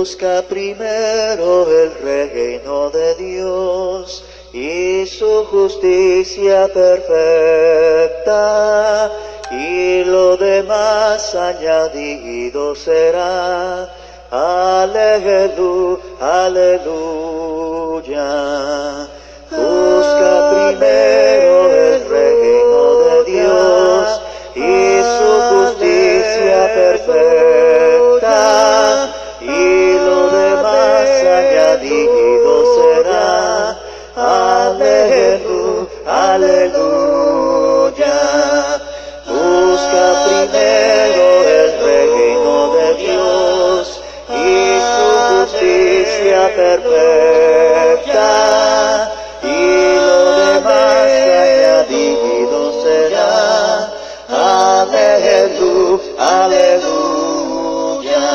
Busca primero el reino de Dios y su justicia perfecta, y lo demás añadido será. Aleluya, aleluya. Busca primero el reino de Dios y su justicia perfecta, y lo demás añadido será. Aleluya, aleluya. Busca primero el reino de Dios y su justicia perfecta, y lo demás añadido será. Aleluya, aleluya.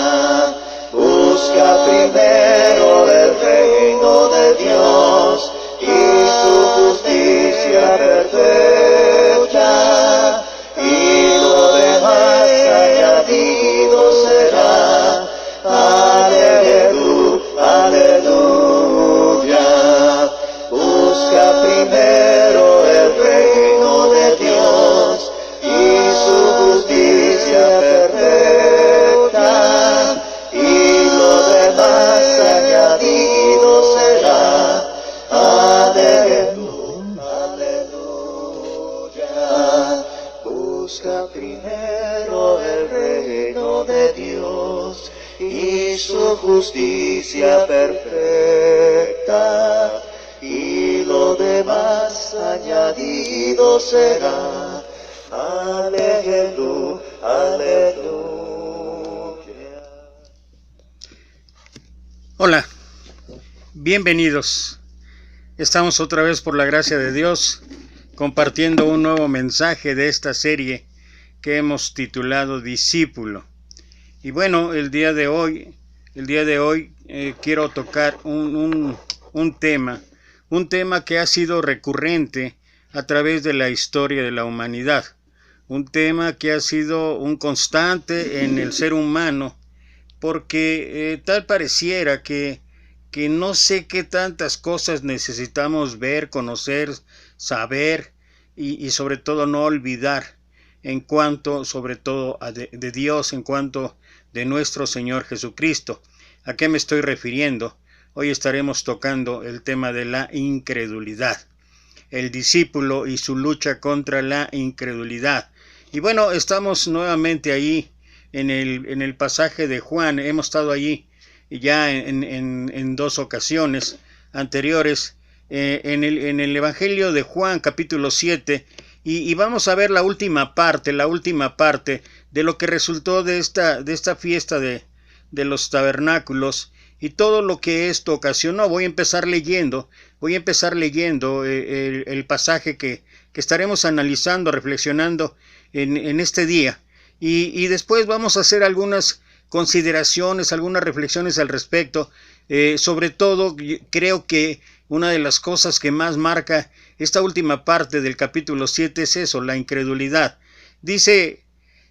Busca primero el reino de Dios y su justicia perfecta, y lo demás añadido será. Aleluya, aleluya. Busca primero el reino de Dios y su justicia perfecta, y lo demás añadido será. Aleluya, aleluya. Busca primero el reino de Dios y su justicia perfecta, y lo demás añadido será. Aleluya, aleluya. Hola, bienvenidos. Estamos otra vez, por la gracia de Dios, compartiendo un nuevo mensaje de esta serie que hemos titulado Discípulo. Y bueno, el día de hoy quiero tocar un tema que ha sido recurrente a través de la historia de la humanidad. Un tema que ha sido un constante en el ser humano, porque tal pareciera que no sé qué tantas cosas necesitamos ver, conocer, saber y sobre todo no olvidar en cuanto sobre todo de Dios, en cuanto de nuestro Señor Jesucristo. ¿A qué me estoy refiriendo? Hoy estaremos tocando el tema de la incredulidad, el discípulo y su lucha contra la incredulidad. Y bueno, estamos nuevamente ahí en el pasaje de Juan. Hemos estado allí ya en dos ocasiones anteriores, en el Evangelio de Juan, capítulo 7, y vamos a ver la última parte de lo que resultó de esta fiesta de los tabernáculos y todo lo que esto ocasionó. Voy a empezar leyendo el pasaje que estaremos analizando, reflexionando en este día, y después vamos a hacer algunas consideraciones, algunas reflexiones al respecto. Sobre todo, creo que una de las cosas que más marca esta última parte del capítulo 7 es eso, la incredulidad. Dice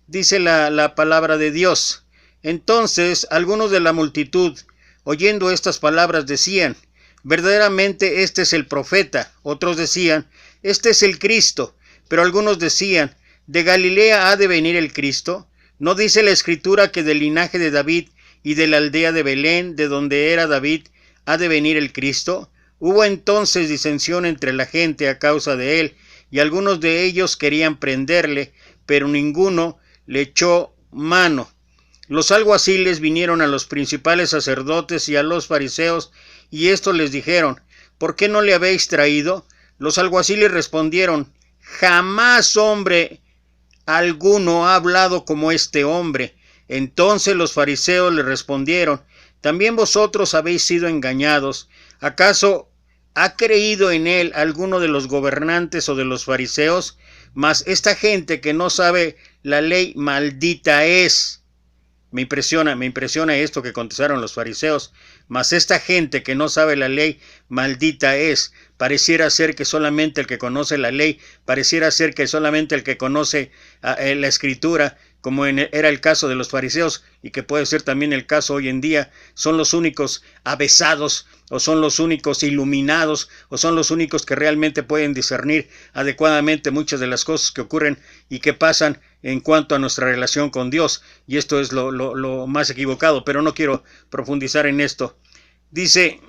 la palabra de Dios: entonces algunos de la multitud, oyendo estas palabras, decían: verdaderamente este es el profeta. Otros decían: este es el Cristo. Pero algunos decían: ¿de Galilea ha de venir el Cristo? ¿No dice la Escritura que del linaje de David y de la aldea de Belén, de donde era David, ha de venir el Cristo? Hubo entonces disensión entre la gente a causa de él, y algunos de ellos querían prenderle, pero ninguno le echó mano. Los alguaciles vinieron a los principales sacerdotes y a los fariseos, y estos les dijeron: ¿por qué no le habéis traído? Los alguaciles respondieron: jamás hombre alguno ha hablado como este hombre. Entonces los fariseos le respondieron: ¿también vosotros habéis sido engañados? ¿Acaso ha creído en él alguno de los gobernantes o de los fariseos? Mas esta gente que no sabe la ley, maldita es. Me impresiona esto que contestaron los fariseos. Mas esta gente que no sabe la ley, maldita es. Pareciera ser que solamente el que conoce la ley, pareciera ser que solamente el que conoce la Escritura, como era el caso de los fariseos y que puede ser también el caso hoy en día, son los únicos avesados o son los únicos iluminados o son los únicos que realmente pueden discernir adecuadamente muchas de las cosas que ocurren y que pasan en cuanto a nuestra relación con Dios. Y esto es lo más equivocado, pero no quiero profundizar en esto. Dice,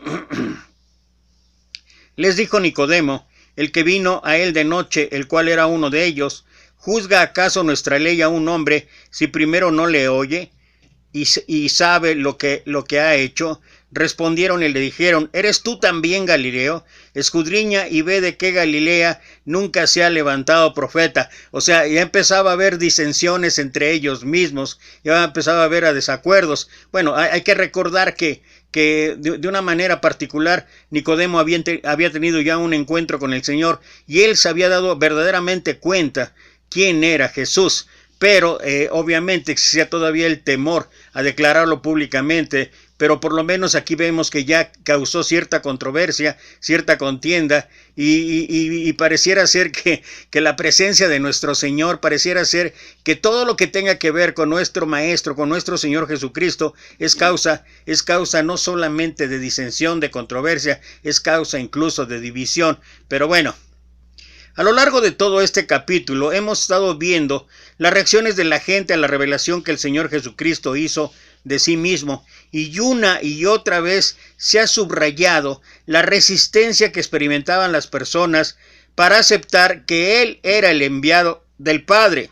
les dijo Nicodemo, el que vino a él de noche, el cual era uno de ellos, ¿juzga acaso nuestra ley a un hombre si primero no le oye y sabe lo que ha hecho? Respondieron y le dijeron, ¿eres tú también Galileo? Escudriña y ve de qué Galilea nunca se ha levantado profeta. O sea, ya empezaba a haber disensiones entre ellos mismos, ya empezaba a haber desacuerdos. Bueno, hay que recordar que de una manera particular Nicodemo había tenido ya un encuentro con el Señor y él se había dado verdaderamente cuenta quién era Jesús, pero obviamente existía todavía el temor a declararlo públicamente, pero por lo menos aquí vemos que ya causó cierta controversia, cierta contienda, y pareciera ser que la presencia de nuestro Señor, pareciera ser que todo lo que tenga que ver con nuestro Maestro, con nuestro Señor Jesucristo, es causa no solamente de disensión, de controversia, es causa incluso de división. Pero bueno, a lo largo de todo este capítulo hemos estado viendo las reacciones de la gente a la revelación que el Señor Jesucristo hizo de sí mismo, y una y otra vez se ha subrayado la resistencia que experimentaban las personas para aceptar que Él era el enviado del Padre.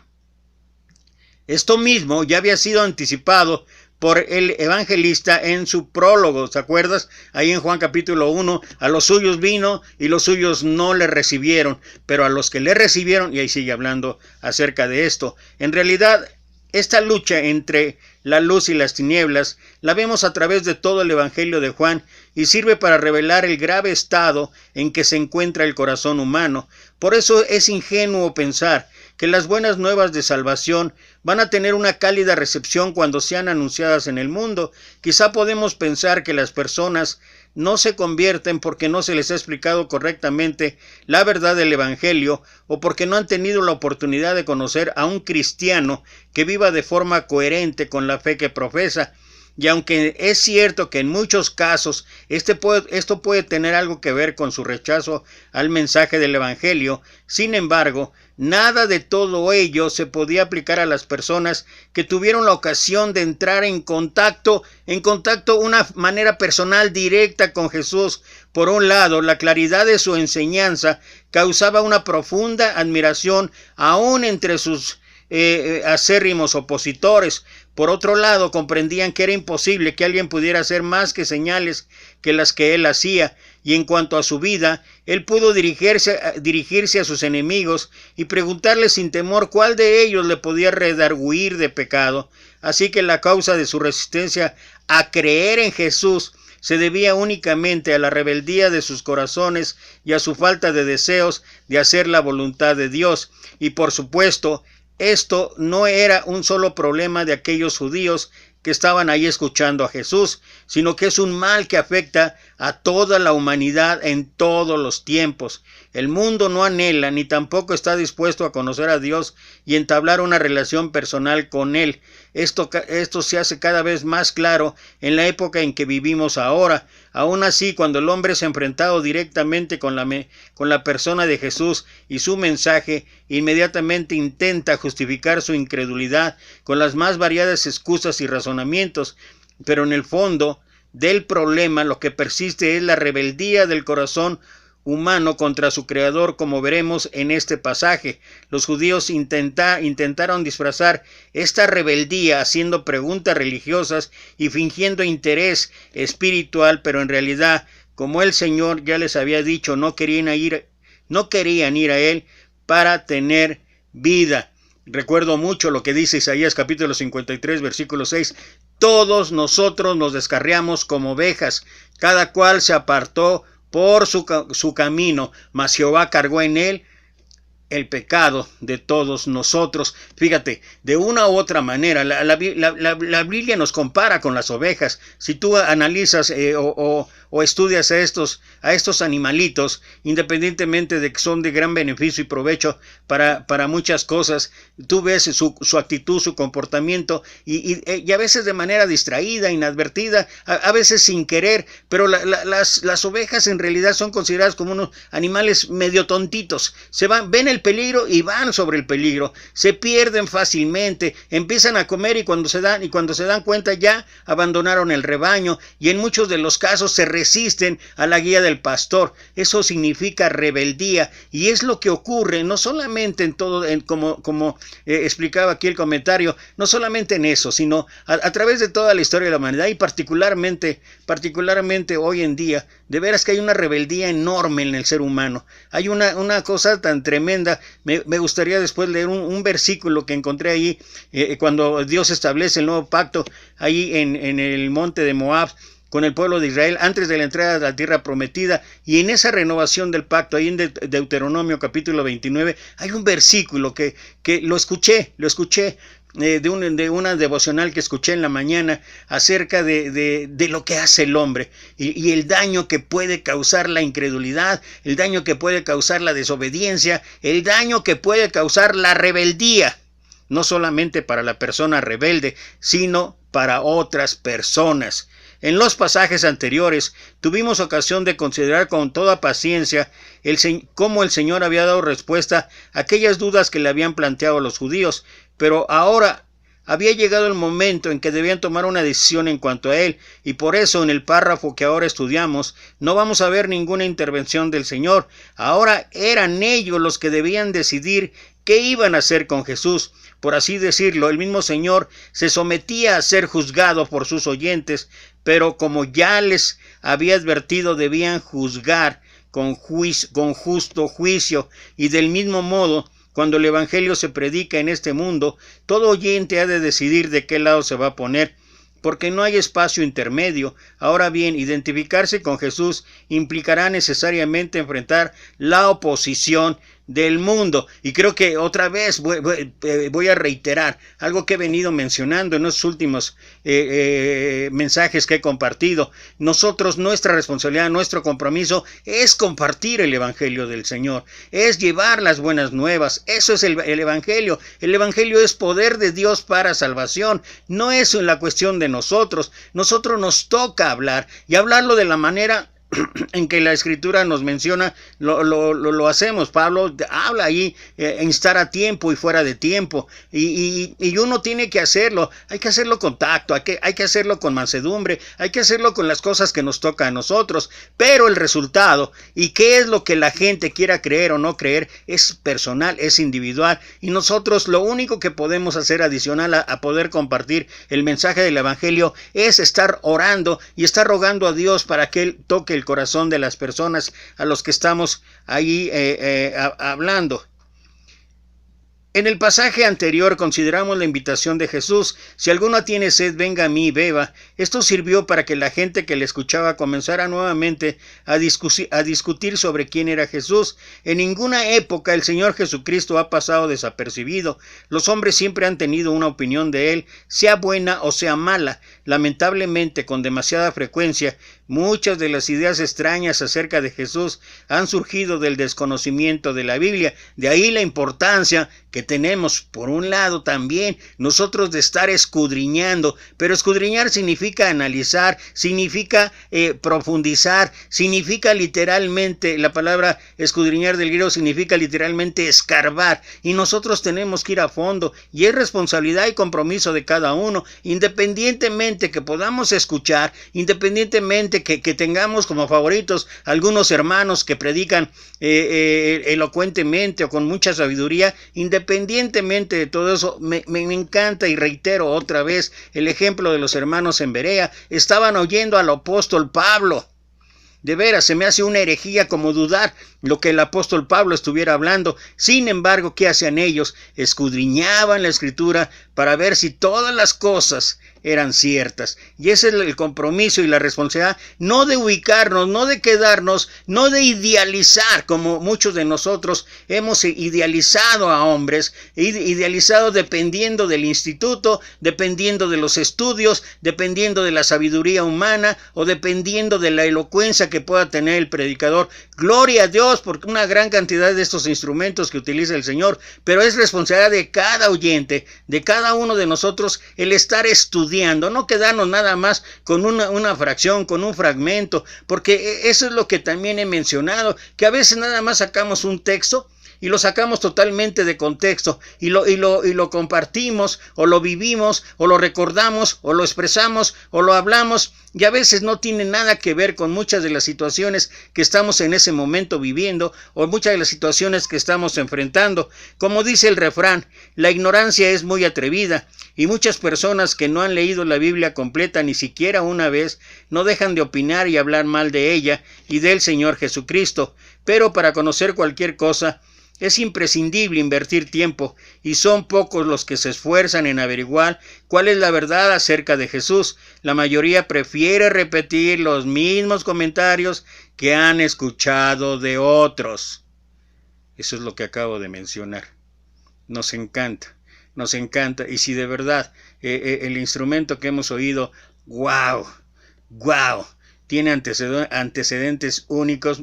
Esto mismo ya había sido anticipado por el evangelista en su prólogo, ¿te acuerdas? Ahí en Juan capítulo 1, a los suyos vino y los suyos no le recibieron, pero a los que le recibieron, y ahí sigue hablando acerca de esto. En realidad, esta lucha entre la luz y las tinieblas la vemos a través de todo el Evangelio de Juan y sirve para revelar el grave estado en que se encuentra el corazón humano. Por eso es ingenuo pensar que las buenas nuevas de salvación van a tener una cálida recepción cuando sean anunciadas en el mundo. Quizá podemos pensar que las personas no se convierten porque no se les ha explicado correctamente la verdad del Evangelio o porque no han tenido la oportunidad de conocer a un cristiano que viva de forma coherente con la fe que profesa. Y aunque es cierto que en muchos casos esto puede tener algo que ver con su rechazo al mensaje del Evangelio, sin embargo, nada de todo ello se podía aplicar a las personas que tuvieron la ocasión de entrar en contacto una manera personal directa con Jesús. Por un lado, la claridad de su enseñanza causaba una profunda admiración aún entre sus acérrimos opositores. Por otro lado, comprendían que era imposible que alguien pudiera hacer más que señales que las que él hacía, y en cuanto a su vida, él pudo dirigirse a sus enemigos y preguntarles sin temor cuál de ellos le podía redarguir de pecado. Así que la causa de su resistencia a creer en Jesús se debía únicamente a la rebeldía de sus corazones y a su falta de deseos de hacer la voluntad de Dios. Y por supuesto, esto no era un solo problema de aquellos judíos que estaban ahí escuchando a Jesús, sino que es un mal que afecta a toda la humanidad en todos los tiempos. El mundo no anhela ni tampoco está dispuesto a conocer a Dios y entablar una relación personal con Él. Esto se hace cada vez más claro en la época en que vivimos ahora. Aún así, cuando el hombre se ha enfrentado directamente con la persona de Jesús y su mensaje, inmediatamente intenta justificar su incredulidad con las más variadas excusas y razonamientos, pero en el fondo del problema lo que persiste es la rebeldía del corazón humano contra su creador, como veremos en este pasaje. Los judíos intentaron disfrazar esta rebeldía haciendo preguntas religiosas y fingiendo interés espiritual, pero en realidad, como el Señor ya les había dicho, no querían ir a Él para tener vida. Recuerdo mucho lo que dice Isaías capítulo 53, versículo 6. Todos nosotros nos descarriamos como ovejas, cada cual se apartó por su camino, mas Jehová cargó en él el pecado de todos nosotros. Fíjate, de una u otra manera, la Biblia nos compara con las ovejas. Si tú analizas o o estudias a estos animalitos, independientemente de que son de gran beneficio y provecho para muchas cosas, tú ves su actitud, su comportamiento, y a veces de manera distraída, inadvertida, a veces sin querer, pero las ovejas en realidad son consideradas como unos animales medio tontitos. Ven el peligro y van sobre el peligro, se pierden fácilmente, empiezan a comer y cuando se dan cuenta ya abandonaron el rebaño, y en muchos de los casos se resisten a la guía del pastor. Eso significa rebeldía, y es lo que ocurre no solamente en todo, como explicaba aquí el comentario, no solamente en eso, sino a través de toda la historia de la humanidad, y particularmente hoy en día. De veras que hay una rebeldía enorme en el ser humano. Hay una cosa tan tremenda. Me gustaría después leer un versículo que encontré ahí cuando Dios establece el nuevo pacto ahí en el monte de Moab con el pueblo de Israel antes de la entrada a la tierra prometida, y en esa renovación del pacto ahí en Deuteronomio capítulo 29 hay un versículo que lo escuché de una devocional que escuché en la mañana acerca de lo que hace el hombre y el daño que puede causar la incredulidad, el daño que puede causar la desobediencia, el daño que puede causar la rebeldía, no solamente para la persona rebelde, sino para otras personas. En los pasajes anteriores tuvimos ocasión de considerar con toda paciencia cómo el Señor había dado respuesta a aquellas dudas que le habían planteado los judíos, pero ahora había llegado el momento en que debían tomar una decisión en cuanto a él, y por eso en el párrafo que ahora estudiamos no vamos a ver ninguna intervención del Señor. Ahora eran ellos los que debían decidir qué iban a hacer con Jesús. Por así decirlo, el mismo Señor se sometía a ser juzgado por sus oyentes, pero como ya les había advertido, debían juzgar con justo juicio, y del mismo modo, cuando el Evangelio se predica en este mundo, todo oyente ha de decidir de qué lado se va a poner, porque no hay espacio intermedio. Ahora bien, identificarse con Jesús implicará necesariamente enfrentar la oposición del mundo. Y creo que otra vez voy a reiterar algo que he venido mencionando en los últimos mensajes que he compartido. Nuestra responsabilidad, nuestro compromiso es compartir el Evangelio del Señor, es llevar las buenas nuevas. Eso es el Evangelio. El Evangelio es poder de Dios para salvación. No es la cuestión de nosotros. Nosotros nos toca hablar, y hablarlo de la manera en que la Escritura nos menciona, lo hacemos. Pablo habla ahí, instar a tiempo y fuera de tiempo, y uno tiene que hacerlo. Hay que hacerlo con tacto, hay que hacerlo con mansedumbre, hay que hacerlo con las cosas que nos toca a nosotros, pero el resultado y qué es lo que la gente quiera creer o no creer es personal, es individual, y nosotros lo único que podemos hacer adicional a poder compartir el mensaje del Evangelio es estar orando y estar rogando a Dios para que Él toque el corazón de las personas a los que estamos ahí hablando. En el pasaje anterior consideramos la invitación de Jesús: si alguno tiene sed, venga a mí y beba. Esto sirvió para que la gente que le escuchaba comenzara nuevamente a discutir sobre quién era Jesús. En ninguna época el Señor Jesucristo ha pasado desapercibido. Los hombres siempre han tenido una opinión de Él, sea buena o sea mala. Lamentablemente, con demasiada frecuencia, muchas de las ideas extrañas acerca de Jesús han surgido del desconocimiento de la Biblia. De ahí la importancia que tenemos, por un lado, también nosotros de estar escudriñando, pero escudriñar significa analizar, significa profundizar, significa literalmente, la palabra escudriñar del griego significa literalmente escarbar, y nosotros tenemos que ir a fondo, y es responsabilidad y compromiso de cada uno, independientemente que podamos escuchar, independientemente que tengamos como favoritos algunos hermanos que predican elocuentemente o con mucha sabiduría. Independientemente de todo eso, me encanta, y reitero otra vez el ejemplo de los hermanos en Berea. Estaban oyendo al apóstol Pablo. De veras, se me hace una herejía como dudar lo que el apóstol Pablo estuviera hablando. Sin embargo, ¿qué hacían ellos? Escudriñaban la Escritura para ver si todas las cosas eran ciertas. Y ese es el compromiso y la responsabilidad, no de ubicarnos, no de quedarnos, no de idealizar, como muchos de nosotros hemos idealizado a hombres, idealizado dependiendo del instituto, dependiendo de los estudios, dependiendo de la sabiduría humana o dependiendo de la elocuencia que pueda tener el predicador. Gloria a Dios por una gran cantidad de estos instrumentos que utiliza el Señor, pero es responsabilidad de cada oyente, de cada uno de nosotros, el estar estudiando, no quedarnos nada más con una fracción, con un fragmento, porque eso es lo que también he mencionado, que a veces nada más sacamos un texto y lo sacamos totalmente de contexto y lo compartimos o lo vivimos o lo recordamos o lo expresamos o lo hablamos, y a veces no tiene nada que ver con muchas de las situaciones que estamos en ese momento viviendo o muchas de las situaciones que estamos enfrentando. Como dice el refrán, la ignorancia es muy atrevida, y muchas personas que no han leído la Biblia completa ni siquiera una vez no dejan de opinar y hablar mal de ella y del Señor Jesucristo. Pero para conocer cualquier cosa es imprescindible invertir tiempo, y son pocos los que se esfuerzan en averiguar cuál es la verdad acerca de Jesús. La mayoría prefiere repetir los mismos comentarios que han escuchado de otros. Eso es lo que acabo de mencionar. Nos encanta, y si de verdad el instrumento que hemos oído, wow, tiene antecedentes únicos,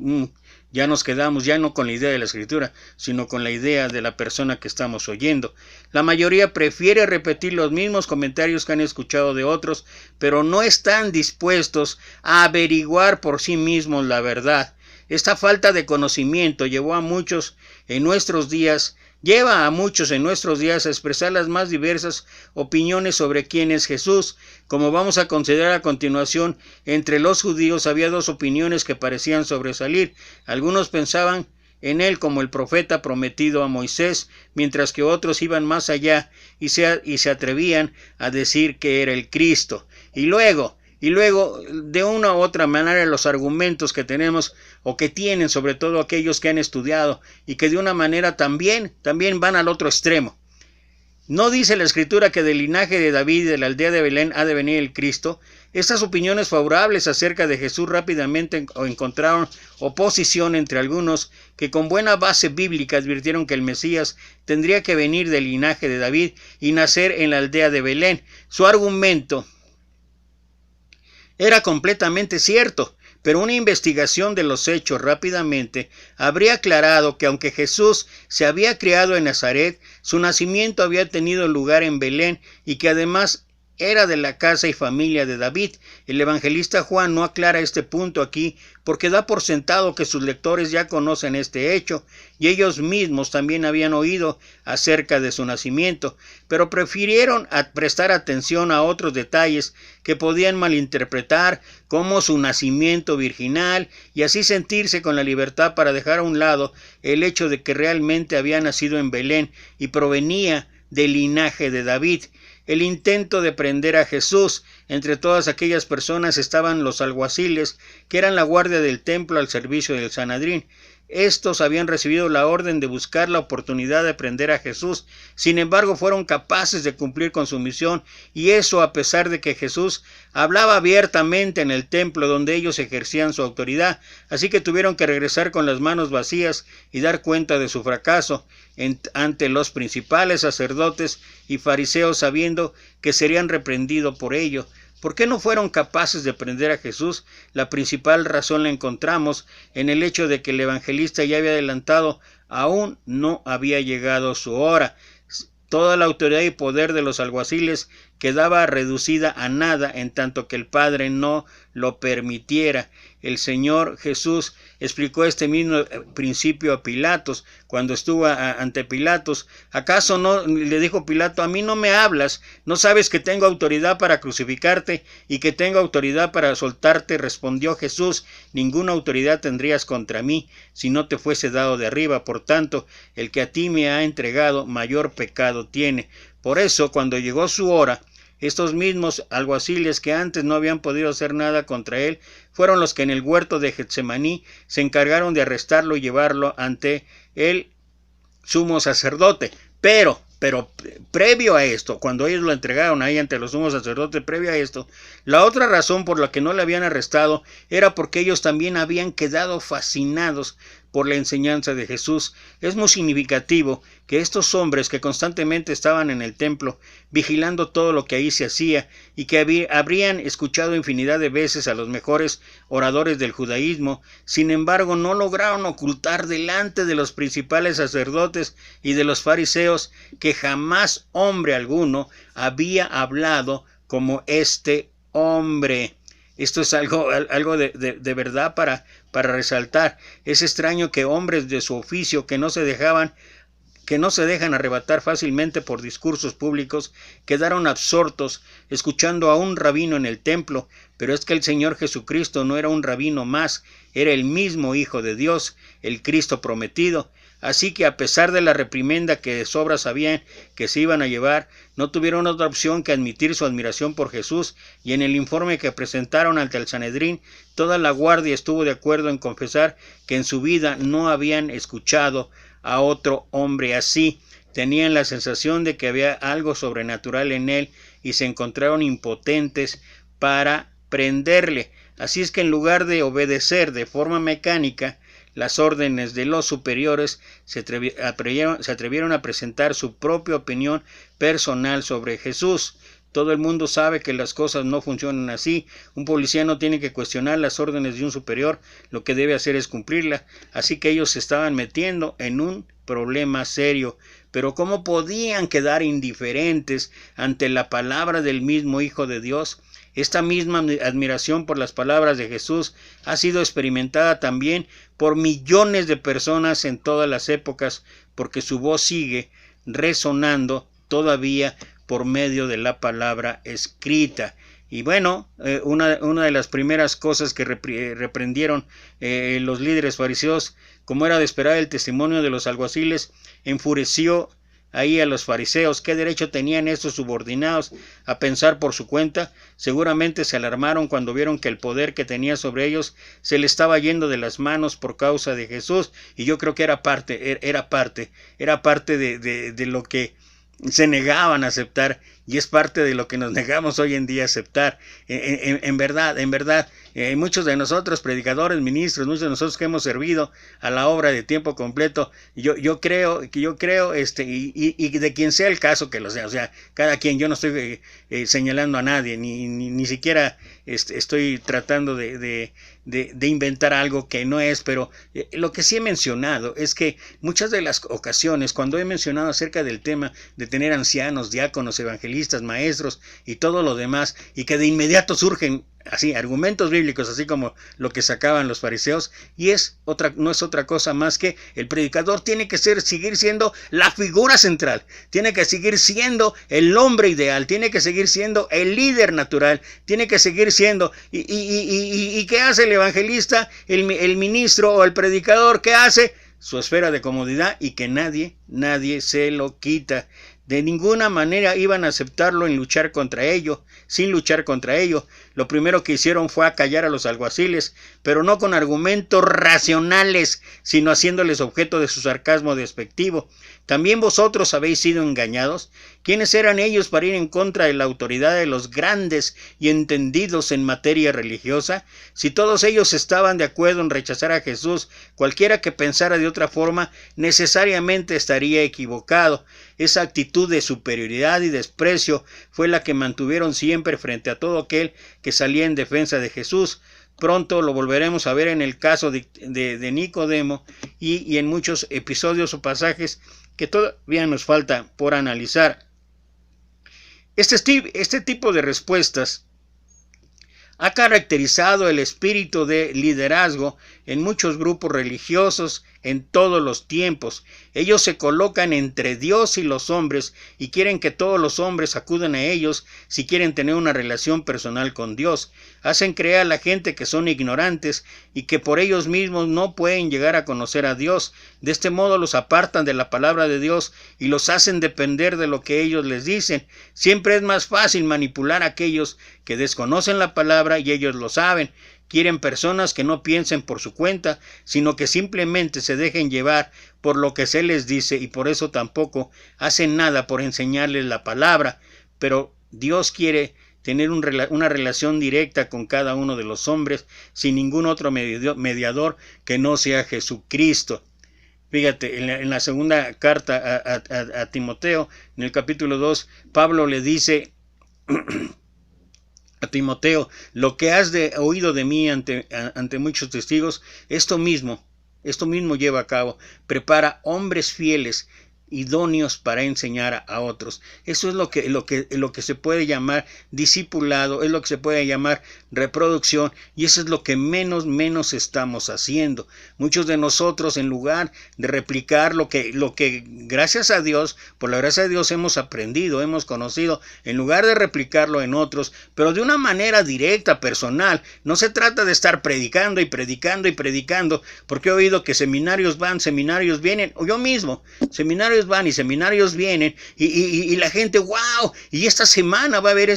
ya nos quedamos ya no con la idea de la Escritura, sino con la idea de la persona que estamos oyendo. La mayoría prefiere repetir los mismos comentarios que han escuchado de otros, pero no están dispuestos a averiguar por sí mismos la verdad. Esta falta de conocimiento lleva a muchos en nuestros días a expresar las más diversas opiniones sobre quién es Jesús. Como vamos a considerar a continuación, entre los judíos había dos opiniones que parecían sobresalir. Algunos pensaban en él como el profeta prometido a Moisés, mientras que otros iban más allá y se atrevían a decir que era el Cristo. Y luego, de una u otra manera, los argumentos que tenemos o que tienen, sobre todo aquellos que han estudiado y que de una manera también van al otro extremo. ¿No dice la Escritura que del linaje de David y de la aldea de Belén ha de venir el Cristo? Estas opiniones favorables acerca de Jesús rápidamente encontraron oposición entre algunos que con buena base bíblica advirtieron que el Mesías tendría que venir del linaje de David y nacer en la aldea de Belén. Su argumento era completamente cierto, pero una investigación de los hechos rápidamente habría aclarado que aunque Jesús se había criado en Nazaret, su nacimiento había tenido lugar en Belén y que además era de la casa y familia de David. El evangelista Juan no aclara este punto aquí porque da por sentado que sus lectores ya conocen este hecho y ellos mismos también habían oído acerca de su nacimiento, pero prefirieron prestar atención a otros detalles que podían malinterpretar, como su nacimiento virginal, y así sentirse con la libertad para dejar a un lado el hecho de que realmente había nacido en Belén y provenía del linaje de David. El intento de prender a Jesús. Entre todas aquellas personas estaban los alguaciles, que eran la guardia del templo al servicio del Sanedrín. Estos habían recibido la orden de buscar la oportunidad de prender a Jesús. Sin embargo, fueron capaces de cumplir con su misión, y eso a pesar de que Jesús hablaba abiertamente en el templo donde ellos ejercían su autoridad. Así que tuvieron que regresar con las manos vacías y dar cuenta de su fracaso ante los principales sacerdotes y fariseos, sabiendo que serían reprendidos por ello. ¿Por qué no fueron capaces de prender a Jesús? La principal razón la encontramos en el hecho de que el evangelista ya había adelantado, aún no había llegado su hora. Toda la autoridad y poder de los alguaciles quedaba reducida a nada en tanto que el Padre no lo permitiera. El Señor Jesús explicó este mismo principio a Pilatos cuando estuvo ante Pilatos. ¿Acaso no le dijo Pilato: a mí no me hablas? ¿No sabes que tengo autoridad para crucificarte y que tengo autoridad para soltarte? Respondió Jesús: ninguna autoridad tendrías contra mí si no te fuese dado de arriba. Por tanto, el que a ti me ha entregado mayor pecado tiene. Por eso, cuando llegó su hora, Estos mismos alguaciles que antes no habían podido hacer nada contra él, fueron los que en el huerto de Getsemaní se encargaron de arrestarlo y llevarlo ante el sumo sacerdote. Pero previo a esto, cuando ellos lo entregaron ahí ante los sumos sacerdotes, previo a esto, la otra razón por la que no le habían arrestado era porque ellos también habían quedado fascinados por la enseñanza de Jesús. Es muy significativo que estos hombres que constantemente estaban en el templo vigilando todo lo que ahí se hacía y que habrían escuchado infinidad de veces a los mejores oradores del judaísmo, sin embargo no lograron ocultar delante de los principales sacerdotes y de los fariseos que jamás hombre alguno había hablado como este hombre. Esto es algo de verdad para resaltar. Es extraño que hombres de su oficio que no se dejan arrebatar fácilmente por discursos públicos, quedaron absortos escuchando a un rabino en el templo, pero es que el Señor Jesucristo no era un rabino más, era el mismo Hijo de Dios, el Cristo prometido. Así que a pesar de la reprimenda que de sobra sabían que se iban a llevar, no tuvieron otra opción que admitir su admiración por Jesús, y en el informe que presentaron ante el Sanedrín, toda la guardia estuvo de acuerdo en confesar que en su vida no habían escuchado a otro hombre así. Tenían la sensación de que había algo sobrenatural en él y se encontraron impotentes para prenderle. Así es que en lugar de obedecer de forma mecánica las órdenes de los superiores, se atrevieron a presentar su propia opinión personal sobre Jesús. Todo el mundo sabe que las cosas no funcionan así. Un policía no tiene que cuestionar las órdenes de un superior, lo que debe hacer es cumplirlas. Así que ellos se estaban metiendo en un problema serio. Pero ¿cómo podían quedar indiferentes ante la palabra del mismo Hijo de Dios? Esta misma admiración por las palabras de Jesús ha sido experimentada también por millones de personas en todas las épocas, porque su voz sigue resonando todavía por medio de la palabra escrita. Y bueno, una de las primeras cosas que reprendieron los líderes fariseos, como era de esperar, el testimonio de los alguaciles enfureció ahí a los fariseos. ¿Qué derecho tenían estos subordinados a pensar por su cuenta? Seguramente se alarmaron cuando vieron que el poder que tenía sobre ellos se le estaba yendo de las manos por causa de Jesús, y yo creo que era parte de lo que se negaban a aceptar, y es parte de lo que nos negamos hoy en día a aceptar. En verdad, muchos de nosotros, predicadores, ministros, muchos de nosotros que hemos servido a la obra de tiempo completo, yo creo, y de quien sea el caso que lo sea, o sea, cada quien, yo no estoy señalando a nadie, ni siquiera estoy tratando de inventar algo que no es, pero lo que sí he mencionado es que muchas de las ocasiones, cuando he mencionado acerca del tema de tener ancianos, diáconos, evangelistas, maestros y todo lo demás, y que de inmediato surgen así argumentos bíblicos, así como lo que sacaban los fariseos, y no es otra cosa más que el predicador tiene que seguir siendo la figura central, tiene que seguir siendo el hombre ideal, tiene que seguir siendo el líder natural, tiene que seguir siendo, y ¿qué hace el evangelista, el ministro o el predicador? ¿Qué hace? Su esfera de comodidad, y que nadie se lo quita. De ninguna manera iban a aceptarlo sin luchar contra ello. Lo primero que hicieron fue acallar a los alguaciles, pero no con argumentos racionales, sino haciéndoles objeto de su sarcasmo despectivo. ¿También vosotros habéis sido engañados? ¿Quiénes eran ellos para ir en contra de la autoridad de los grandes y entendidos en materia religiosa? Si todos ellos estaban de acuerdo en rechazar a Jesús, cualquiera que pensara de otra forma necesariamente estaría equivocado. Esa actitud de superioridad y desprecio fue la que mantuvieron siempre frente a todo aquel que salía en defensa de Jesús. Pronto lo volveremos a ver en el caso de Nicodemo y en muchos episodios o pasajes que todavía nos falta por analizar. Este tipo de respuestas ha caracterizado el espíritu de liderazgo en muchos grupos religiosos en todos los tiempos. Ellos se colocan entre Dios y los hombres y quieren que todos los hombres acudan a ellos si quieren tener una relación personal con Dios. Hacen creer a la gente que son ignorantes y que por ellos mismos no pueden llegar a conocer a Dios. De este modo los apartan de la palabra de Dios y los hacen depender de lo que ellos les dicen. Siempre es más fácil manipular a aquellos que desconocen la palabra y ellos lo saben. Quieren personas que no piensen por su cuenta, sino que simplemente se dejen llevar por lo que se les dice y por eso tampoco hacen nada por enseñarles la palabra. Pero Dios quiere tener una relación directa con cada uno de los hombres sin ningún otro mediador que no sea Jesucristo. Fíjate, en la segunda carta a Timoteo, en el capítulo 2, Pablo le dice a Timoteo: lo que has oído de mí ante muchos testigos, esto mismo lleva a cabo. Prepara hombres fieles, idóneos para enseñar a otros. Eso es lo que se puede llamar discipulado, es lo que se puede llamar reproducción, y eso es lo que menos estamos haciendo. Muchos de nosotros, en lugar de replicar lo que gracias a Dios, por la gracia de Dios hemos aprendido, hemos conocido, en lugar de replicarlo en otros, pero de una manera directa, personal. No se trata de estar predicando y predicando y predicando, porque he oído que seminarios van, seminarios vienen, o yo mismo, seminarios van y seminarios vienen, y la gente, wow, y esta semana va a haber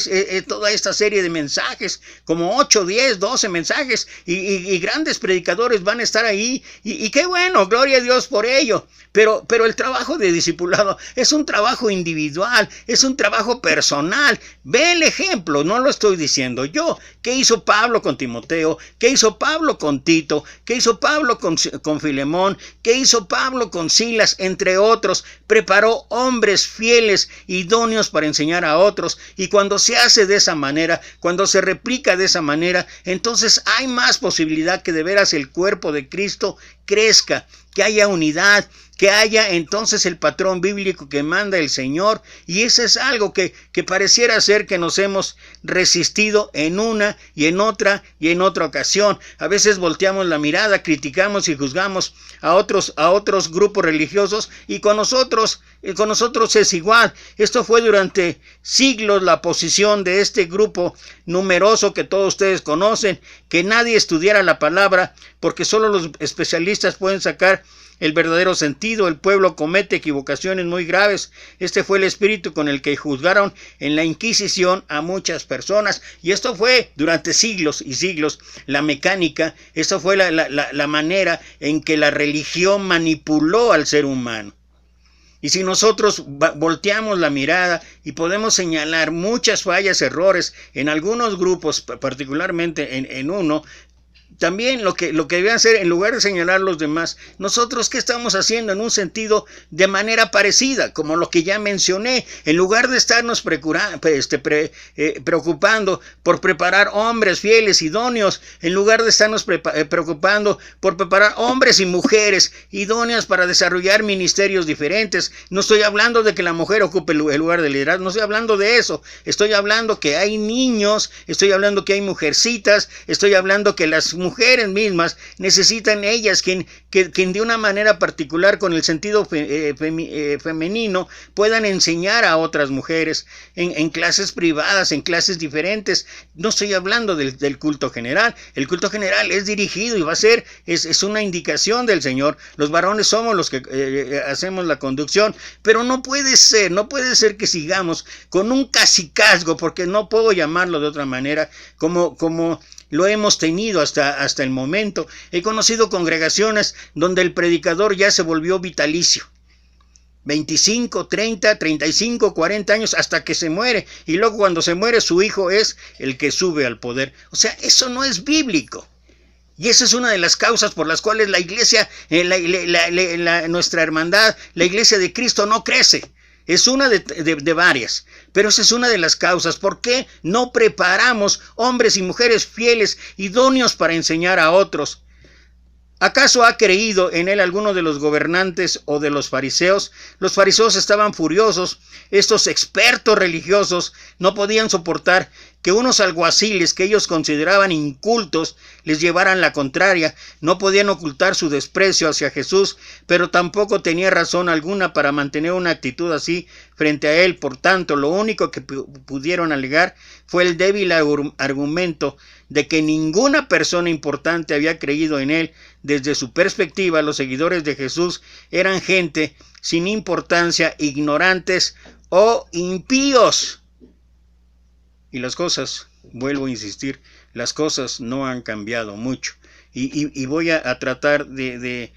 toda esta serie de mensajes, como 8, 10, 12 mensajes, y grandes predicadores van a estar ahí, y qué bueno, gloria a Dios por ello. Pero el trabajo de discipulado es un trabajo individual, es un trabajo personal. Ve el ejemplo, no lo estoy diciendo yo. ¿Qué hizo Pablo con Timoteo? ¿Qué hizo Pablo con Tito? ¿Qué hizo Pablo con Filemón? ¿Qué hizo Pablo con Silas? Entre otros, preparó hombres fieles, idóneos para enseñar a otros. Y cuando se hace de esa manera, cuando se replica de esa manera, entonces hay más posibilidad que de veras el cuerpo de Cristo crezca, que haya unidad, que haya entonces el patrón bíblico que manda el Señor. Y eso es algo que pareciera ser que nos hemos resistido en una y en otra ocasión. A veces volteamos la mirada, criticamos y juzgamos a otros grupos religiosos, y con nosotros es igual. Esto fue durante siglos la posición de este grupo numeroso que todos ustedes conocen, que nadie estudiara la palabra porque solo los especialistas pueden sacar el verdadero sentido. El pueblo comete equivocaciones muy graves. Este fue el espíritu con el que juzgaron en la Inquisición a muchas personas, y esto fue durante siglos y siglos. La mecánica, esto fue la manera en que la religión manipuló al ser humano. Y si nosotros volteamos la mirada y podemos señalar muchas fallas, errores en algunos grupos, particularmente en uno, también lo que deben hacer, en lugar de señalar a los demás, nosotros ¿qué estamos haciendo? En un sentido de manera parecida, como lo que ya mencioné. En lugar de estarnos preocupando por preparar hombres fieles, idóneos, en lugar de estarnos preocupando por preparar hombres y mujeres idóneos para desarrollar ministerios diferentes. No estoy hablando de que la mujer ocupe el lugar de liderazgo, no estoy hablando de eso. Estoy hablando que hay niños, estoy hablando que hay mujercitas, estoy hablando que las mujeres mismas necesitan ellas quien de una manera particular, con el sentido femenino, puedan enseñar a otras mujeres en clases privadas, en clases diferentes. No estoy hablando del culto general. El culto general es dirigido y va a ser, es una indicación del Señor. Los varones somos los que hacemos la conducción, pero no puede ser que sigamos con un cacicazgo, porque no puedo llamarlo de otra manera, como lo hemos tenido hasta el momento. He conocido congregaciones donde el predicador ya se volvió vitalicio. 25, 30, 35, 40 años hasta que se muere. Y luego cuando se muere su hijo es el que sube al poder. O sea, eso no es bíblico. Y esa es una de las causas por las cuales la iglesia, nuestra hermandad, la iglesia de Cristo no crece. Es una de varias, pero esa es una de las causas. ¿Por qué no preparamos hombres y mujeres fieles, idóneos para enseñar a otros? ¿Acaso ha creído en él alguno de los gobernantes o de los fariseos? Los fariseos estaban furiosos. Estos expertos religiosos no podían soportar que unos alguaciles que ellos consideraban incultos les llevaran la contraria. No podían ocultar su desprecio hacia Jesús, pero tampoco tenía razón alguna para mantener una actitud así frente a él. Por tanto, lo único que pudieron alegar fue el débil argumento de que ninguna persona importante había creído en él. Desde su perspectiva, los seguidores de Jesús eran gente sin importancia, ignorantes o impíos. Y las cosas, vuelvo a insistir, las cosas no han cambiado mucho. Y voy a tratar de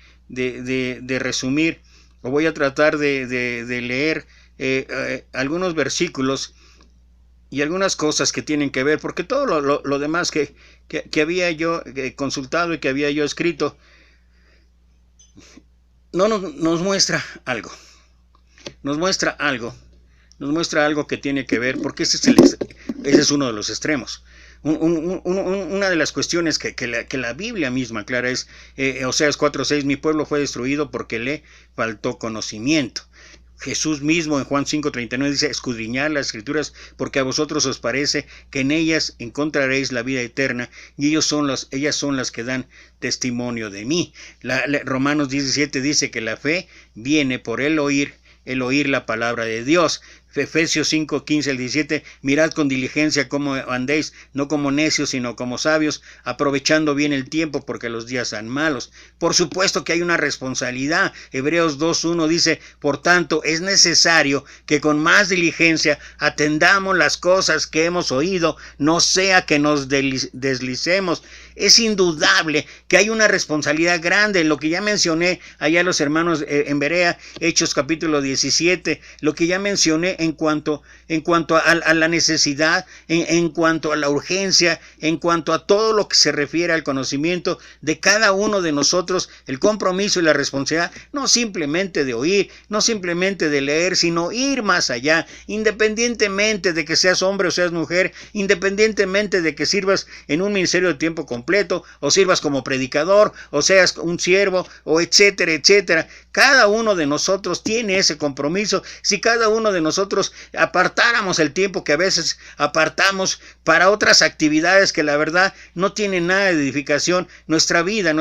resumir, o voy a tratar de leer algunos versículos y algunas cosas que tienen que ver, porque todo lo demás que había yo consultado y que había yo escrito, nos muestra algo. Nos muestra algo que tiene que ver, porque ese es uno de los extremos. Una de las cuestiones que la Biblia misma aclara es, Oseas 4:6, mi pueblo fue destruido porque le faltó conocimiento. Jesús mismo en Juan 5:39 dice, escudriñad las escrituras porque a vosotros os parece que en ellas encontraréis la vida eterna y ellas son las que dan testimonio de mí. Romanos 17 dice que la fe viene por el oír la palabra de Dios. Efesios 5:15 al 17, mirad con diligencia cómo andéis, no como necios, sino como sabios, aprovechando bien el tiempo, porque los días son malos. Por supuesto que hay una responsabilidad. Hebreos 2:1 dice, por tanto, es necesario que con más diligencia atendamos las cosas que hemos oído, no sea que nos deslicemos. Es indudable que hay una responsabilidad grande, lo que ya mencioné allá los hermanos en Berea, Hechos capítulo 17, lo que ya mencioné en cuanto a la necesidad, en cuanto a la urgencia, en cuanto a todo lo que se refiere al conocimiento de cada uno de nosotros, el compromiso y la responsabilidad, no simplemente de oír, no simplemente de leer, sino ir más allá, independientemente de que seas hombre o seas mujer, independientemente de que sirvas en un ministerio de tiempo completo, o sirvas como predicador, o seas un siervo, o etcétera, etcétera. Cada uno de nosotros tiene ese compromiso. Si cada uno de nosotros apartáramos el tiempo que a veces apartamos para otras actividades que la verdad no tienen nada de edificación, nuestra vida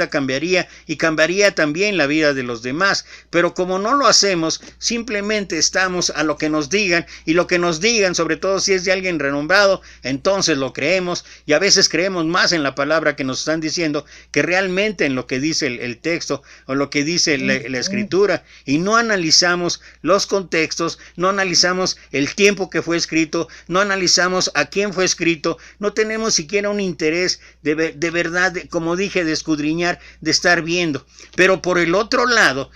cambiaría, y cambiaría también la vida de los demás. Pero como no lo hacemos, simplemente estamos a lo que nos digan, y lo que nos digan, sobre todo si es de alguien renombrado, entonces lo creemos, y a veces creemos más en la palabra que nos están diciendo que realmente en lo que dice el texto o lo que dice la escritura, y no analizamos los contextos, no analizamos el tiempo que fue escrito, no analizamos a quién fue escrito, no tenemos siquiera un interés de verdad, como dije, de escudriñar, de estar viendo. Pero por el otro lado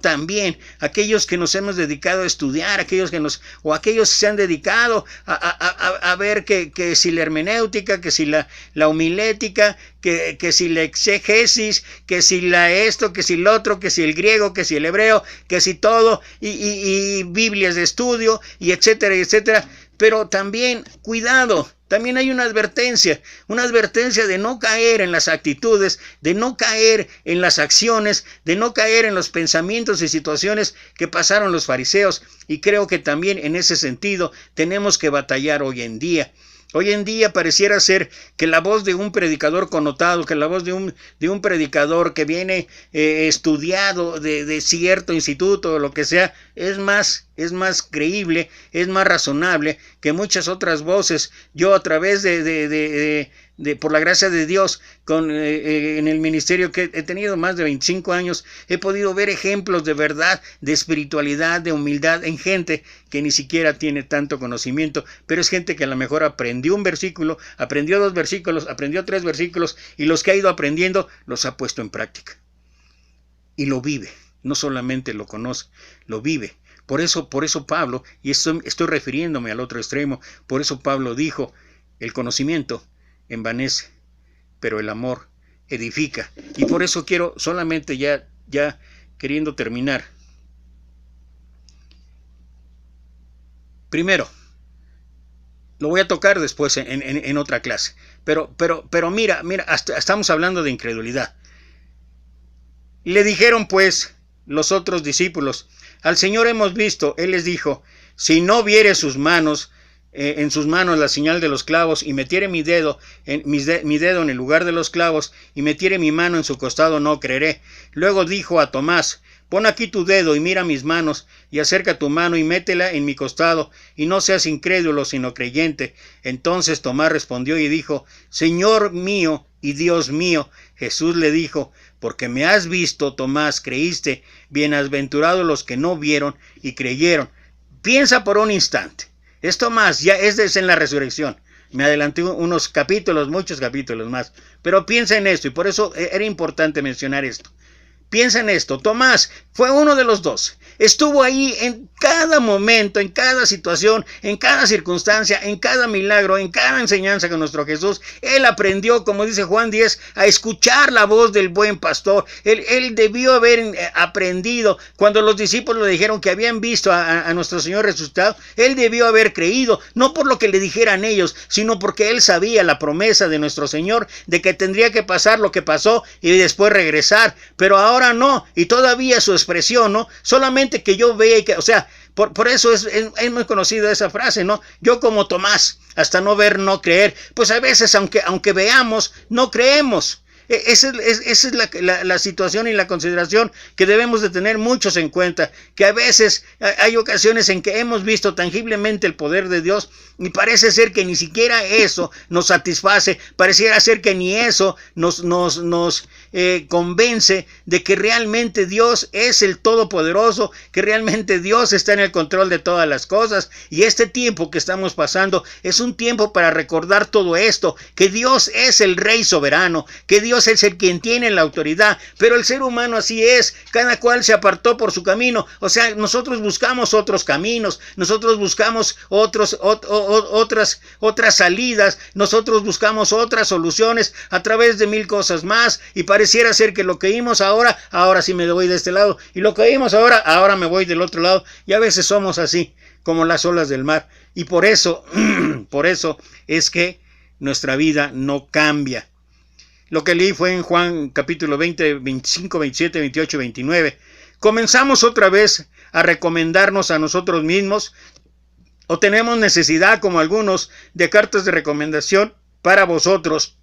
también, aquellos que nos hemos dedicado a estudiar, aquellos que se han dedicado a ver que si la hermenéutica, que si la homilética, que si la exegesis, que si esto, que si lo otro, que si el griego, que si el hebreo, que si todo, y Biblias de estudio, y etcétera, etcétera. Pero también, cuidado, también hay una advertencia de no caer en las actitudes, de no caer en las acciones, de no caer en los pensamientos y situaciones que pasaron los fariseos. Y creo que también en ese sentido tenemos que batallar hoy en día. Hoy en día pareciera ser que la voz de un predicador connotado, que la voz de un predicador que viene estudiado de cierto instituto o lo que sea, es más creíble, es más razonable que muchas otras voces. Yo a través por la gracia de Dios, en el ministerio que he tenido más de 25 años, he podido ver ejemplos de verdad, de espiritualidad, de humildad en gente que ni siquiera tiene tanto conocimiento, pero es gente que a lo mejor aprendió un versículo, aprendió 2 versículos, aprendió 3 versículos, y los que ha ido aprendiendo los ha puesto en práctica. Y lo vive, no solamente lo conoce, lo vive. Por eso Pablo, y estoy refiriéndome al otro extremo, por eso Pablo dijo, el conocimiento envanece, pero el amor edifica. Y por eso quiero solamente ya queriendo terminar. Primero, lo voy a tocar después en otra clase. Pero mira, estamos hablando de incredulidad. Le dijeron pues los otros discípulos, al Señor hemos visto. Él les dijo, si no viere sus manos en sus manos la señal de los clavos, y metiere mi dedo en el lugar de los clavos, y metiere mi mano en su costado, no creeré. Luego dijo a Tomás: pon aquí tu dedo y mira mis manos, y acerca tu mano y métela en mi costado, y no seas incrédulo sino creyente. Entonces Tomás respondió y dijo: Señor mío y Dios mío. Jesús le dijo: porque me has visto, Tomás, creíste. Bienaventurados los que no vieron y creyeron. Piensa por un instante. Esto más, ya es en la resurrección. Me adelanté unos capítulos, muchos capítulos más. Pero piensa en esto, y por eso era importante mencionar esto. Piensa en esto. Tomás fue uno de los 12. Estuvo ahí en cada momento, en cada situación, en cada circunstancia, en cada milagro, en cada enseñanza con nuestro Jesús. Él aprendió, como dice Juan 10, a escuchar la voz del buen pastor. Él debió haber aprendido. Cuando los discípulos le dijeron que habían visto a nuestro Señor resucitado, él debió haber creído, no por lo que le dijeran ellos, sino porque él sabía la promesa de nuestro Señor de que tendría que pasar lo que pasó y después regresar. Pero ahora no, y todavía su expresión, ¿no? Solamente que yo vea, y que, o sea, por eso es muy conocida esa frase, ¿no? Yo como Tomás, hasta no ver, no creer. Pues a veces, aunque veamos, no creemos. Esa es la situación y la consideración que debemos de tener muchos en cuenta, que a veces hay ocasiones en que hemos visto tangiblemente el poder de Dios y parece ser que ni siquiera eso nos satisface, pareciera ser que ni eso nos convence de que realmente Dios es el Todopoderoso, que realmente Dios está en el control de todas las cosas. Y este tiempo que estamos pasando es un tiempo para recordar todo esto, que Dios es el Rey soberano, que Dios es el quien tiene la autoridad, pero el ser humano así es, cada cual se apartó por su camino. O sea, nosotros buscamos otros caminos, nosotros buscamos otras salidas, nosotros buscamos otras soluciones a través de mil cosas más, y pareciera ser que lo que vimos ahora sí me voy de este lado, y lo que vimos ahora me voy del otro lado, y a veces somos así, como las olas del mar, y por eso es que nuestra vida no cambia. Lo que leí fue en Juan capítulo 20, 25, 27, 28, 29. Comenzamos otra vez a recomendarnos a nosotros mismos, o tenemos necesidad, como algunos, de cartas de recomendación para vosotros,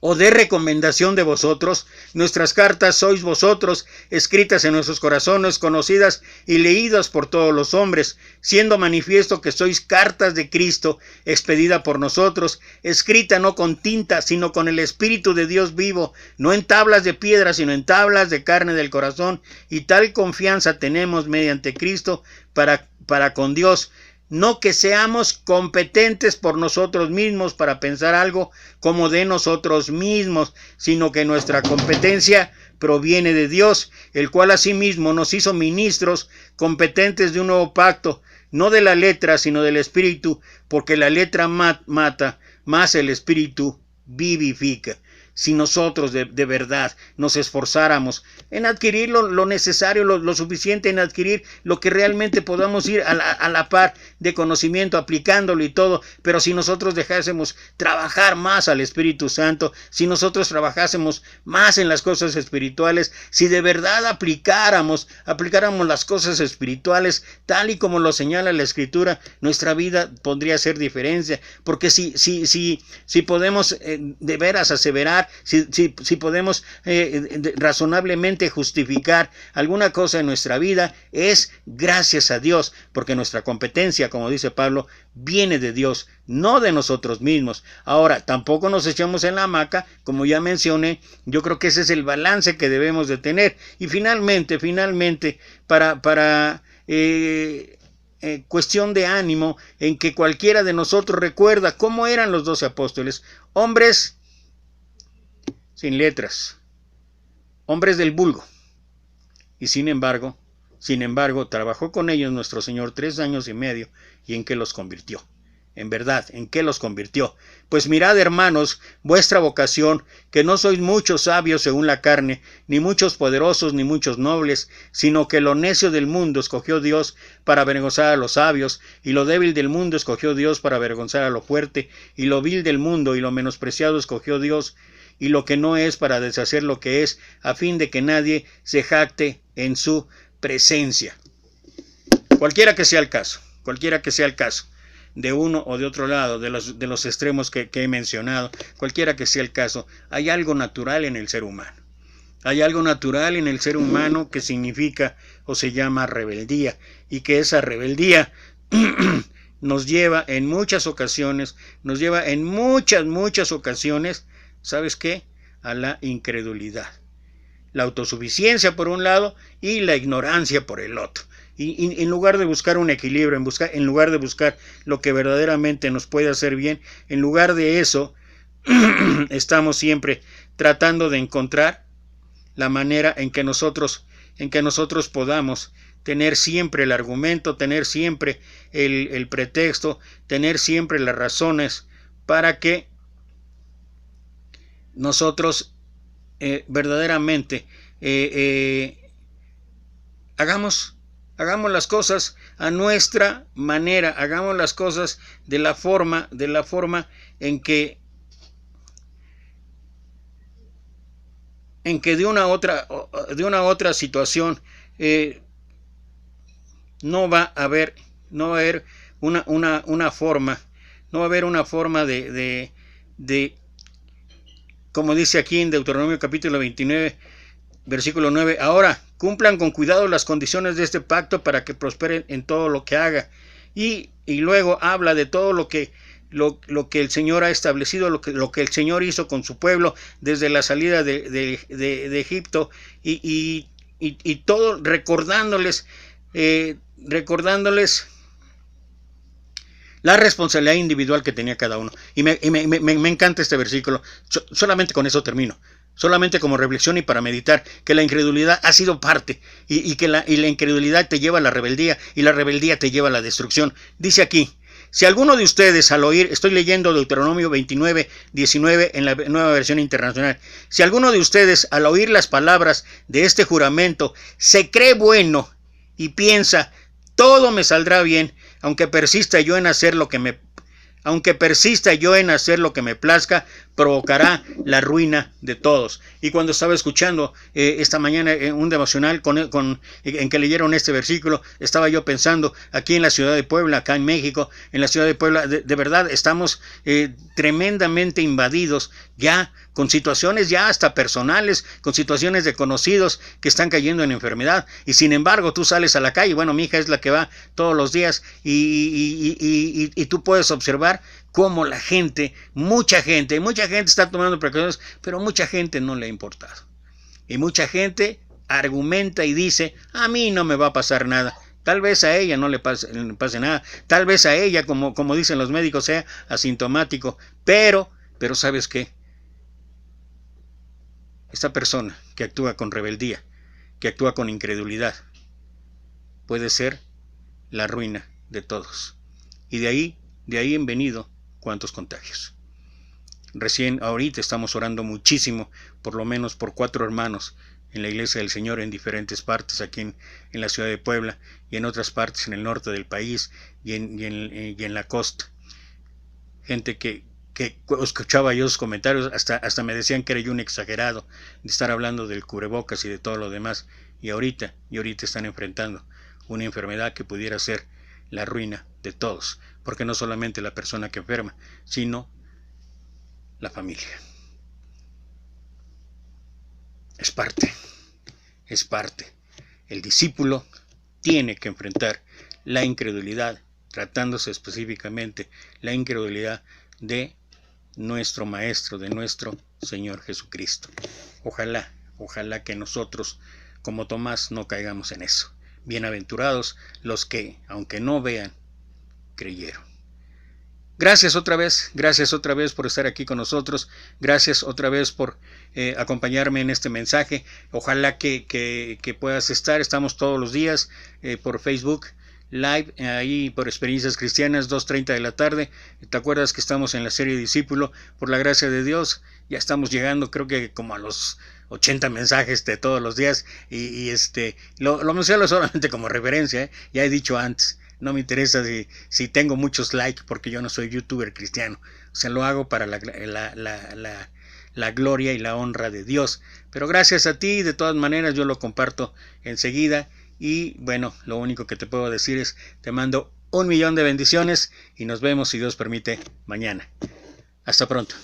o de recomendación de vosotros. Nuestras cartas sois vosotros, escritas en nuestros corazones, conocidas y leídas por todos los hombres, siendo manifiesto que sois cartas de Cristo, expedida por nosotros, escrita no con tinta, sino con el Espíritu de Dios vivo, no en tablas de piedra, sino en tablas de carne del corazón. Y tal confianza tenemos mediante Cristo para con Dios. No que seamos competentes por nosotros mismos para pensar algo como de nosotros mismos, sino que nuestra competencia proviene de Dios, el cual asimismo nos hizo ministros competentes de un nuevo pacto, no de la letra, sino del Espíritu, porque la letra mata, mas el Espíritu vivifica. Si nosotros de verdad nos esforzáramos en adquirir lo necesario, lo suficiente, en adquirir lo que realmente podamos ir a la par de conocimiento, aplicándolo y todo, pero si nosotros dejásemos trabajar más al Espíritu Santo, si nosotros trabajásemos más en las cosas espirituales, si de verdad aplicáramos las cosas espirituales tal y como lo señala la Escritura, nuestra vida podría ser diferencia, porque si podemos de veras aseverar, si podemos razonablemente justificar alguna cosa en nuestra vida, es gracias a Dios, porque nuestra competencia, como dice Pablo, viene de Dios, no de nosotros mismos. Ahora, tampoco nos echamos en la hamaca, como ya mencioné. Yo creo que ese es el balance que debemos de tener. Y finalmente, para cuestión de ánimo, en que cualquiera de nosotros recuerda cómo eran los 12 apóstoles, hombres sin letras, hombres del vulgo, y sin embargo, trabajó con ellos nuestro Señor 3 años y medio, y ¿en qué los convirtió? En verdad, ¿en qué los convirtió? Pues mirad, hermanos, vuestra vocación, que no sois muchos sabios según la carne, ni muchos poderosos, ni muchos nobles, sino que lo necio del mundo escogió Dios para avergonzar a los sabios, y lo débil del mundo escogió Dios para avergonzar a lo fuerte, y lo vil del mundo y lo menospreciado escogió Dios, y lo que no es para deshacer lo que es, a fin de que nadie se jacte en su presencia. Cualquiera que sea el caso. de uno o de otro lado, de los extremos que he mencionado, cualquiera que sea el caso, hay algo natural en el ser humano. Hay algo natural en el ser humano que significa o se llama rebeldía, y que esa rebeldía nos lleva en muchas ocasiones, ¿sabes qué? A la incredulidad. La autosuficiencia por un lado y la ignorancia por el otro. Y en lugar de buscar un equilibrio, en lugar de buscar lo que verdaderamente nos puede hacer bien, en lugar de eso, estamos siempre tratando de encontrar la manera en que nosotros podamos tener siempre el argumento, tener siempre el pretexto, tener siempre las razones para que nosotros verdaderamente hagamos las cosas a nuestra manera, hagamos las cosas de la forma en que de una u otra situación no va a haber una forma de como dice aquí en Deuteronomio capítulo 29, versículo 9, ahora cumplan con cuidado las condiciones de este pacto para que prosperen en todo lo que haga. Y luego habla de todo lo que el Señor ha establecido, lo que el Señor hizo con su pueblo desde la salida de Egipto, y todo recordándoles la responsabilidad individual que tenía cada uno. Y me encanta este versículo. Solamente con eso termino. Solamente como reflexión y para meditar, que la incredulidad ha sido parte, y que la incredulidad te lleva a la rebeldía, y la rebeldía te lleva a la destrucción. Dice aquí, si alguno de ustedes al oír, estoy leyendo Deuteronomio 29, 19 en la Nueva Versión Internacional, si alguno de ustedes al oír las palabras de este juramento se cree bueno y piensa, todo me saldrá bien, aunque persista yo en hacer lo que me plazca, provocará la ruina de todos. Y cuando estaba escuchando esta mañana un devocional en que leyeron este versículo, estaba yo pensando aquí en la ciudad de Puebla, acá en México, en la ciudad de Puebla, de verdad estamos tremendamente invadidos ya con situaciones ya hasta personales, con situaciones de conocidos que están cayendo en enfermedad, y sin embargo tú sales a la calle, bueno, mi hija es la que va todos los días, y tú puedes observar cómo la gente, mucha gente está tomando precauciones, pero mucha gente no le ha importado. Y mucha gente argumenta y dice, a mí no me va a pasar nada. Tal vez a ella no le pase nada, tal vez a ella, como dicen los médicos, sea asintomático, pero ¿sabes qué? Esta persona que actúa con rebeldía, que actúa con incredulidad, puede ser la ruina de todos. Y de ahí han venido cuántos contagios. Recién ahorita estamos orando muchísimo, por lo menos por 4 hermanos en la Iglesia del Señor en diferentes partes, aquí en la ciudad de Puebla y en otras partes en el norte del país y en la costa. Gente que escuchaba yo sus comentarios, hasta me decían que era yo un exagerado de estar hablando del cubrebocas y de todo lo demás, y ahorita están enfrentando una enfermedad que pudiera ser la ruina de todos, porque no solamente la persona que enferma, sino la familia. Es parte. El discípulo tiene que enfrentar la incredulidad, tratándose específicamente la incredulidad de nuestro Maestro, de nuestro Señor Jesucristo. Ojalá que nosotros, como Tomás, no caigamos en eso. Bienaventurados los que, aunque no vean, creyeron. Gracias otra vez por estar aquí con nosotros. Gracias otra vez por acompañarme en este mensaje. Ojalá que puedas estar. Estamos todos los días por Facebook Live, ahí por Experiencias Cristianas, 2:30 de la tarde. ¿Te acuerdas que estamos en la serie Discípulo? Por la gracia de Dios, ya estamos llegando, creo que como a los 80 mensajes de todos los días. Y lo menciono solamente como referencia, ya he dicho antes. No me interesa si tengo muchos likes, porque yo no soy youtuber cristiano. O sea, lo hago para la gloria y la honra de Dios. Pero gracias a ti, de todas maneras, yo lo comparto enseguida. Y bueno, lo único que te puedo decir es, te mando 1,000,000 de bendiciones y nos vemos, si Dios permite, mañana. Hasta pronto.